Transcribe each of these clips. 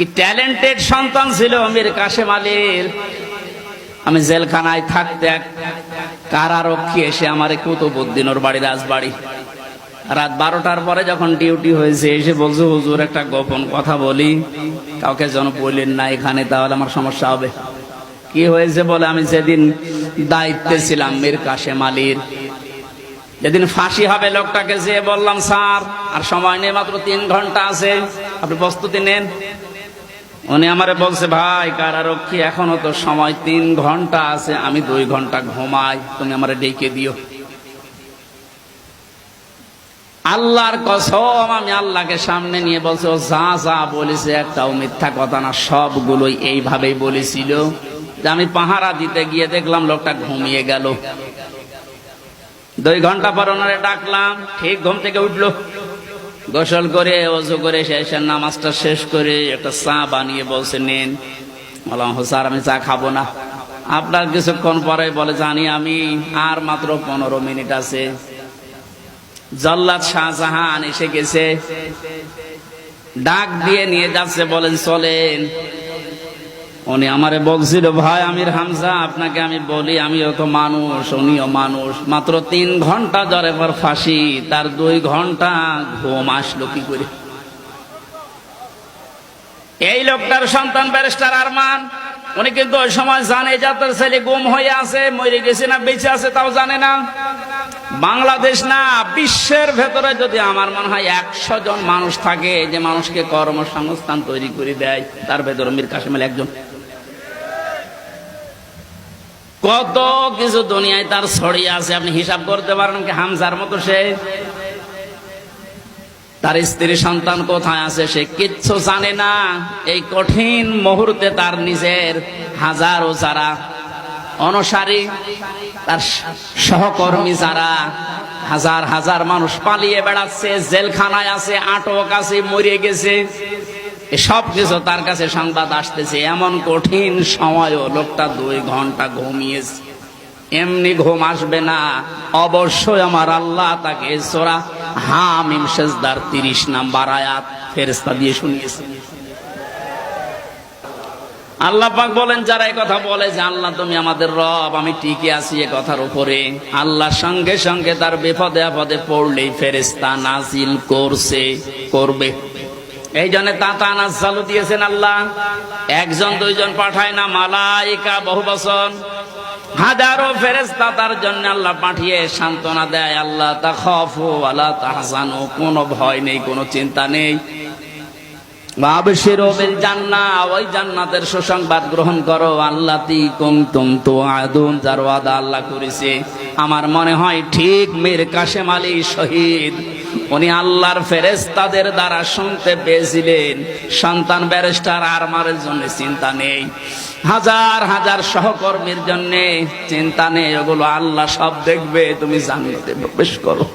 কি ট্যালেন্টেড সন্তান ছিল মীর কাসেম আলীর। আমি জেলখানায় থাকতে এক কারারক্ষী এসে আমার কুতুবউদ্দিন ওর বাড়ি রাজবাড়ি, রাত 12টার পরে যখন ডিউটি হয়েছে এসে বলছে, হুজুর একটা গোপন কথা বলি, কাউকে যেন বললেন না এখানে, তাহলে আমার সমস্যা হবে। কি হয়েছে বলে, আমি যেদিন দায়িত্বে ছিলাম মীর কাসেম আলীর, যেদিন ফাঁসি হবে লোকটাকে যেয়ে বললাম, স্যার আর সময় নেই, মাত্র 3 ঘন্টা আছে, আপনি প্রস্তুতি নেন। উনি আমারে বলছে, ভাই কারারক্ষী এখনো তো সময় 3 ঘন্টা আছে, আমি 2 ঘন্টা ঘুমাই, তুমি আমারে ডেকে দিও। আল্লাহর কসম, আমি আল্লাহকে সামনে নিয়ে বলছে, ও যা যা বলেছে একটাও মিথ্যা কথা না, সবগুলোই এইভাবেই বলেছিল। যে আমি পাহারা দিতে গিয়ে দেখলাম লোকটা ঘুমিয়ে গেল। 2 ঘন্টা পর ওনারে ডাকলাম, ঠিক ঘুম থেকে উঠলো, গোসল করে ওযু করে শেষের নামাজটা শেষ করে একটা চা বানিয়ে বলছে, নেন। বললাম, স্যার আমি চা খাবো না। আপনার কিছুক্ষণ পরে বলে, জানি আমি, আর মাত্র 15 মিনিট আছে। জল্লাদ শাহজাহান এসে গেছে, ডাক দিয়ে নিয়ে যাচ্ছে, বলেন চলেন। উনি আমারে বলছিল, ভাই আমির হামজা, আপনাকে আমি বলি, আমিও তো মানুষ, উনিও মানুষ, মাত্র 3 ঘন্টা জ্বরে পর ফাঁসি, তার 2 ঘন্টা ঘুম আসলো কি করে? এই লোকটার সন্তান ব্যারিস্টার আরমান, উনি কিন্তু ওই সময় জানে যে তার ছেলে গুম হয়ে আছে, মরে গেছে না বেঁচে আছে তাও জানে না। বাংলাদেশ না, বিশ্বের ভেতরে যদি আমার মনে হয় 100 জন মানুষ থাকে যে মানুষকে কর্মসংস্থান তৈরি করে দেয়, তার ভেতরে মীর কাসেম আলী একজন। কত কিছু দুনিয়ায় তার ছড়িয়ে আছে, আপনি হিসাব করতে পারেন কি? হামজার মতো সে, তার স্ত্রী সন্তান কোথায় আছে সে কিচ্ছু জানে না। এই কঠিন মুহূর্তে তার নিজের হাজারো যারা অনুসারী, তার সহকর্মী যারা, হাজার হাজার মানুষ পালিয়ে বেড়াচ্ছে, জেলখানায় আছে, আটক আছে, মরে গেছে, সব কিছু তার কাছে সংবাদ আসতেছে। এমন কঠিন সময়ও লোকটা 2 ঘন্টা ঘুমিয়েছে। এমনি ঘুম আসবে না, অবশ্যই আমার আল্লাহ তাকে সূরা হামিম সিজদার 30 নম্বর আয়াত ফেরেশতা দিয়ে শুনিয়েছে। আল্লাহ পাক বলেন, যারা এই কথা বলে যে আল্লাহ তুমি আমাদের রব, আমি টিকে আছি এ কথার উপরে, আল্লাহর সঙ্গে সঙ্গে তার বিপদে আপদে পড়লেই ফেরেশতা নাজিল করবে। এই জন্য তানাজ্জালু দিয়েছেন আল্লাহ, 1 জন 2 জন পাঠায় না, মালাইকা বহু বচন, হাজারো ফেরেশতা তার জন্য আল্লাহ পাঠিয়ে সান্ত্বনা দেয়। আল্লাহ তাখাফু ওয়ালা তাহজানু, কোনো ভয় নেই, কোনো চিন্তা নেই। ওয়াবশিরু বিল জান্নাহ, ওই জান্নাতের সুসংবাদ গ্রহণ করো, আল্লাতী কুনতুম তুআদুন, যার ওয়াদা আল্লাহ করেছে। আমার মনে হয় ঠিক মীর কাসেম আলী শহীদ, উনি আল্লাহর ফেরেশতাদের দ্বারা শুনতে পেয়েছিলেন, সন্তান ব্যারিস্টার আরমানের জন্য চিন্তা নেই, হাজার হাজার সহকর্মীর জন্য চিন্তা নেই, ওগুলো আল্লাহ সব দেখবে, তুমি জান্নাতে প্রবেশ করো।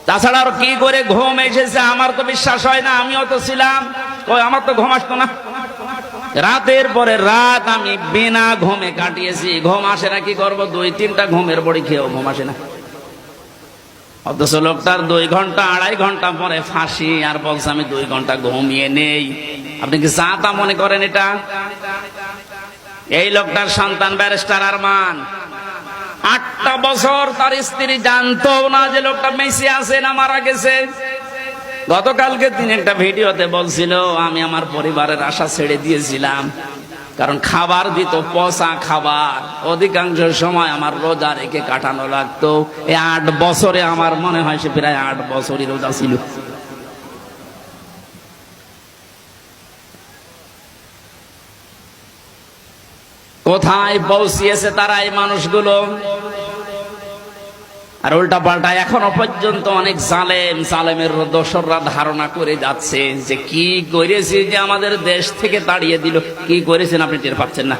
তাছাড়া আর কি করে ঘুম এসেছে আমার তো বিশ্বাস হয় না। আমিও তো ছিলাম, আমার তো ঘুম আসতো না, রাতের পরে রাত আমি বিনা ঘুমে কাটিয়েছি। ঘুম আসে না, কি করবো? 2-3টা ঘুমের বড়ি খেয়েও ঘুম আসে না। অথচ লোকটার 2 ঘন্টা 2.5 ঘন্টা পরে ফাঁসি, আর বলছে আমি 2 ঘন্টা ঘুমিয়ে নেই। আপনি কি যা তা মনে করেন এটা? এই লোকটার সন্তান ব্যারিস্টার আরমান 8টা বছর তার স্ত্রী জানতো না যে লোকটা মেসি আছে না মারা গেছে। গতকালকে তিনি একটা ভিডিওতে বলছিল, আমি আমার পরিবারের আশা ছেড়ে দিয়েছিলাম, কারণ খাবার দিত পচা খাবার, অধিকাংশ সময় আমার রোজা রেখে কাটানো লাগতো। এই 8 বছরে আমার মনে হয় সে প্রায় 8 বছরই রোজা ছিল। কোথায় পৌঁছিয়েছে তারা এই মানুষগুলো? আর উল্টা পাল্টা এখনো পর্যন্ত অনেক জালেমের দোসররা ধারণা করে যাচ্ছে যে কি করেছে যে আমাদের দেশ থেকে তাড়িয়ে দিল। কি করেছেন আপনি টের পাচ্ছেন না?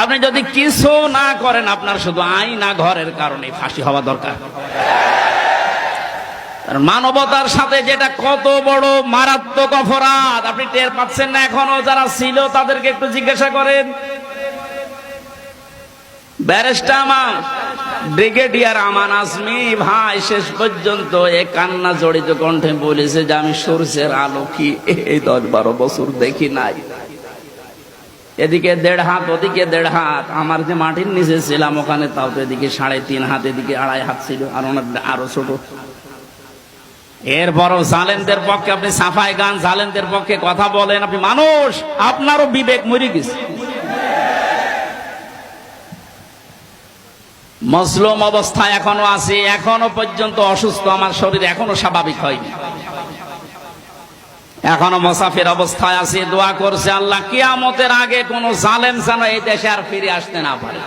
আপনি যদি কিছু না করেন, আপনার শুধু আইনা ঘরের কারণে ফাঁসি হওয়া দরকার। মানবতার সাথে যেটা কত বড় মারাত্মক অপরাধ আপনি টের পাচ্ছেন না এখনো? যারা ছিল তাদেরকে একটু জিজ্ঞাসা করেন। ব্যারিস্টার ব্রিগেডিয়ার আমান আজমি ভাই শেষ পর্যন্ত এ কান্না জড়িত কণ্ঠে বলেছে যে আমি সূর্যের আলো কি এই 10-12 বছর দেখি নাই। এদিকে 1.5 হাত, ওদিকে 1.5 হাত। আমার যে মাটির নিচে ছিলাম ওখানে তাও তো এদিকে 3.5 হাত, এদিকে 2.5 হাত ছিল, আর ওনার আরো ছোট। এরপরও জালেমদের পক্ষে আপনি সাফাই গান, জালেমদের পক্ষে কথা বলেন। আপনি মানুষ, আপনারও বিবেক মরে গেছে। মজলুম অবস্থায় এখনো আছে, এখনো পর্যন্ত অসুস্থ, আমার শরীর এখনো স্বাভাবিক হয়নি, এখনো মুসাফির অবস্থায় আছে। দোয়া করছে আল্লাহ কিয়ামতের আগে কোন জালেম যেন এই দেশে আর ফিরে আসতে না পারে।